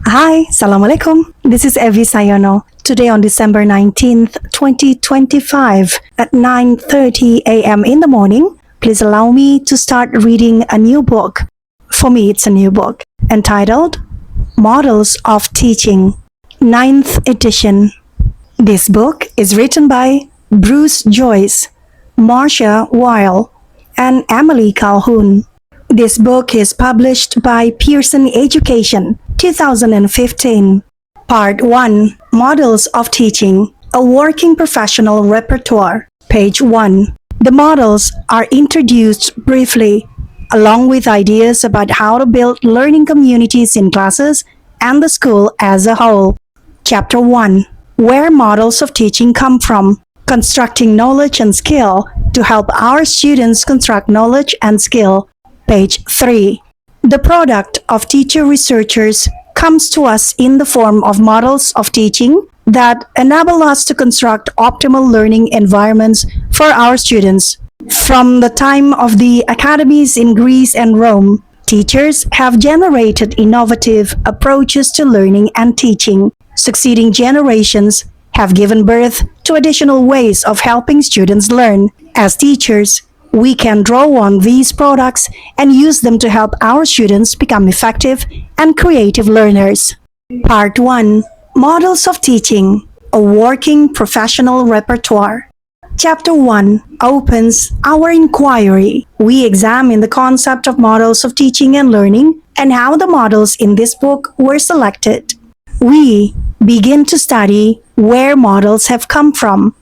Hi, Assalamualaikum. This is Evi Sayono. Today on December 19th, 2025 at 9:30 a.m. in the morning, please allow me to start reading a new book. For me, it's a new book entitled Models of Teaching, 9th edition. This book is written by Bruce Joyce, Marcia Weil, and Emily Calhoun. This book is published by Pearson Education, 2015. Part 1. Models of Teaching, a Working Professional Repertoire. Page 1. The models are introduced briefly, along with ideas about how to build learning communities in classes and the school as a whole. Chapter 1. Where models of teaching come from. Constructing knowledge and skill to help our students construct knowledge and skill. Page 3. The product of teacher researchers comes to us in the form of models of teaching that enable us to construct optimal learning environments for our students. From the time of the academies in Greece and Rome, teachers have generated innovative approaches to learning and teaching. Succeeding generations have given birth to additional ways of helping students learn. As teachers, we can draw on these products and use them to help our students become effective and creative learners. Part 1. Models of Teaching, a Working Professional Repertoire. Chapter 1 opens our inquiry. We examine the concept of models of teaching and learning and how the models in this book were selected. We begin to study where models have come from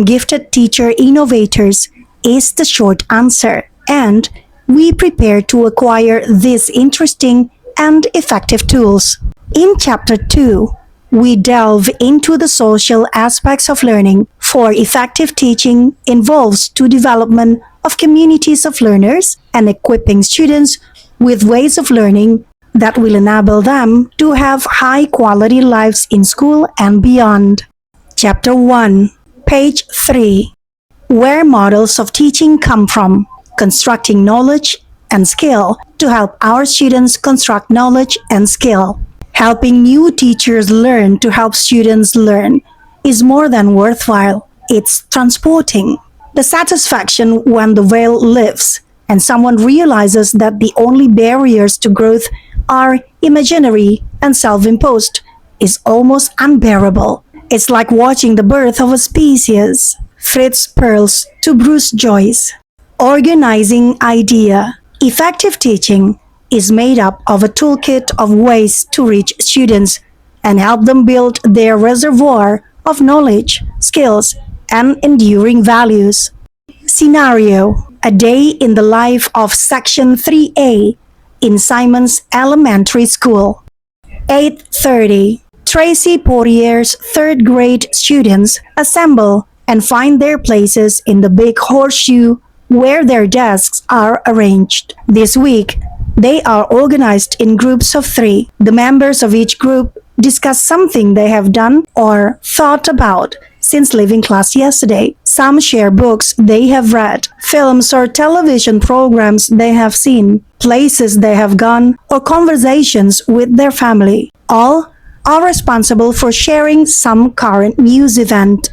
gifted teacher innovators is the short answer, and we prepare to acquire these interesting and effective tools. In Chapter 2, we delve into the social aspects of learning, for effective teaching involves the development of communities of learners and equipping students with ways of learning that will enable them to have high-quality lives in school and beyond. Chapter 1, page 3. Where models of teaching come from. Constructing knowledge and skill to help our students construct knowledge and skill. Helping new teachers learn to help students learn is more than worthwhile. It's transporting. The satisfaction when the veil lifts and someone realizes that the only barriers to growth are imaginary and self-imposed is almost unbearable. It's like watching the birth of a species. Fritz Perls to Bruce Joyce. Organizing idea. Effective teaching is made up of a toolkit of ways to reach students and help them build their reservoir of knowledge, skills, and enduring values. Scenario. A day in the life of Section 3A in Simon's Elementary School. 8:30. Tracy Poirier's third grade students assemble and find their places in the big horseshoe where their desks are arranged. This week, they are organized in groups of 3. The members of each group discuss something they have done or thought about since leaving class yesterday. Some share books they have read, films or television programs they have seen, places they have gone, or conversations with their family. All are responsible for sharing some current news event.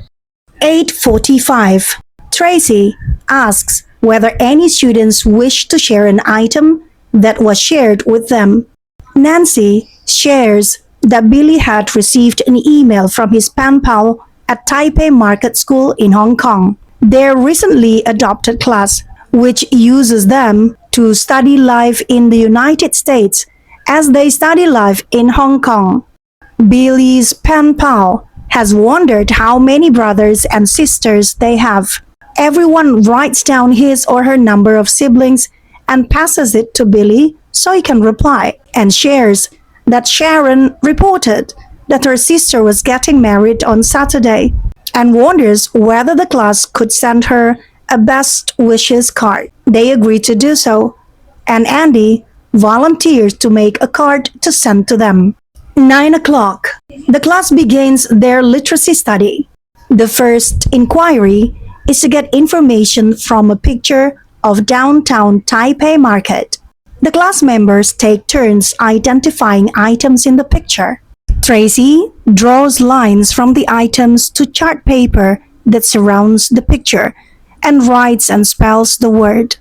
8:45. Tracy asks whether any students wish to share an item that was shared with them. Nancy shares that Billy had received an email from his pen pal at Taipei Market School in Hong Kong, their recently adopted class, which uses them to study life in the United States as they study life in Hong Kong. Billy's pen pal has wondered how many brothers and sisters they have. Everyone writes down his or her number of siblings and passes it to Billy so he can reply, and shares that Sharon reported that her sister was getting married on Saturday and wonders whether the class could send her a best wishes card. They agree to do so, and Andy volunteers to make a card to send to them. 9 o'clock. The class begins their literacy study. The first inquiry is to get information from a picture of downtown Taipei Market. The class members take turns identifying items in the picture. Tracy draws lines from the items to chart paper that surrounds the picture and writes and spells the word.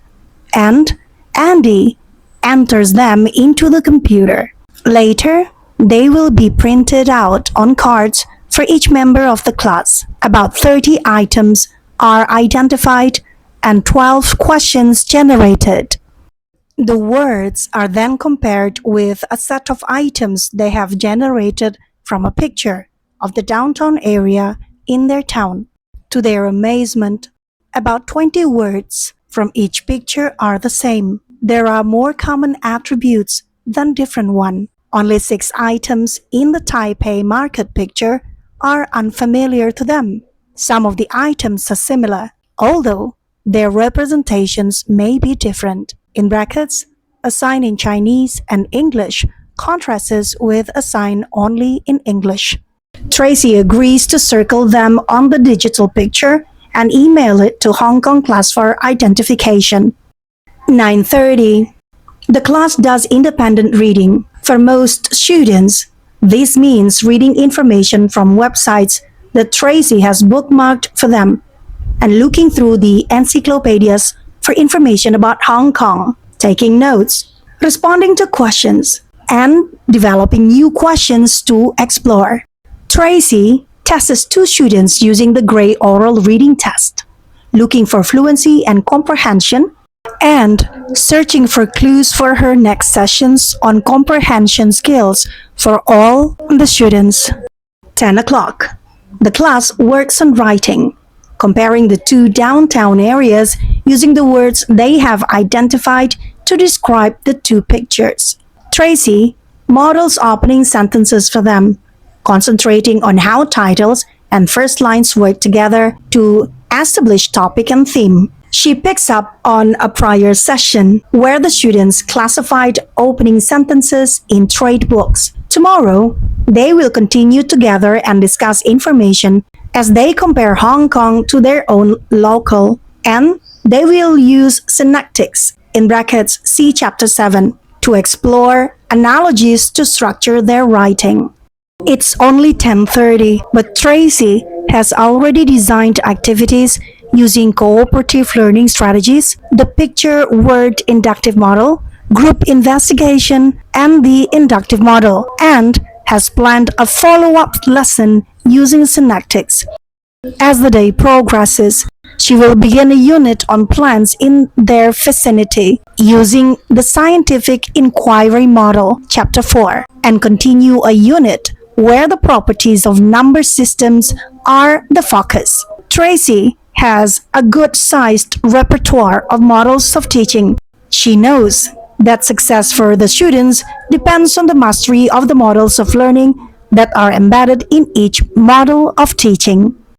And Andy enters them into the computer. Later, they will be printed out on cards for each member of the class. About 30 items are identified and 12 questions generated. The words are then compared with a set of items they have generated from a picture of the downtown area in their town. To their amazement, about 20 words from each picture are the same. There are more common attributes than different ones. Only 6 items in the Taipei market picture are unfamiliar to them. Some of the items are similar, although their representations may be different. In brackets, a sign in Chinese and English contrasts with a sign only in English. Tracy agrees to circle them on the digital picture and email it to Hong Kong class for identification. 9:30. The class does independent reading. For most students, this means reading information from websites that Tracy has bookmarked for them and looking through the encyclopedias for information about Hong Kong, taking notes, responding to questions, and developing new questions to explore. Tracy tests 2 students using the Gray oral reading test, looking for fluency and comprehension, and searching for clues for her next sessions on comprehension skills for all the students. 10 o'clock. The class works on writing, comparing the 2 downtown areas using the words they have identified to describe the 2 pictures. Tracy models opening sentences for them, concentrating on how titles and first lines work together to establish topic and theme. She picks up on a prior session where the students classified opening sentences in trade books. Tomorrow, they will continue together and discuss information as they compare Hong Kong to their own local, and they will use synectics in brackets see chapter 7 to explore analogies to structure their writing. It's only 10:30, but Tracy has already designed activities using cooperative learning strategies, the picture word inductive model, group investigation, and the inductive model, and has planned a follow-up lesson using synectics. As the day progresses, she will begin a unit on plants in their vicinity using the scientific inquiry model, chapter 4, and continue a unit where the properties of number systems are the focus. Tracy has a good-sized repertoire of models of teaching. She knows that success for the students depends on the mastery of the models of learning that are embedded in each model of teaching.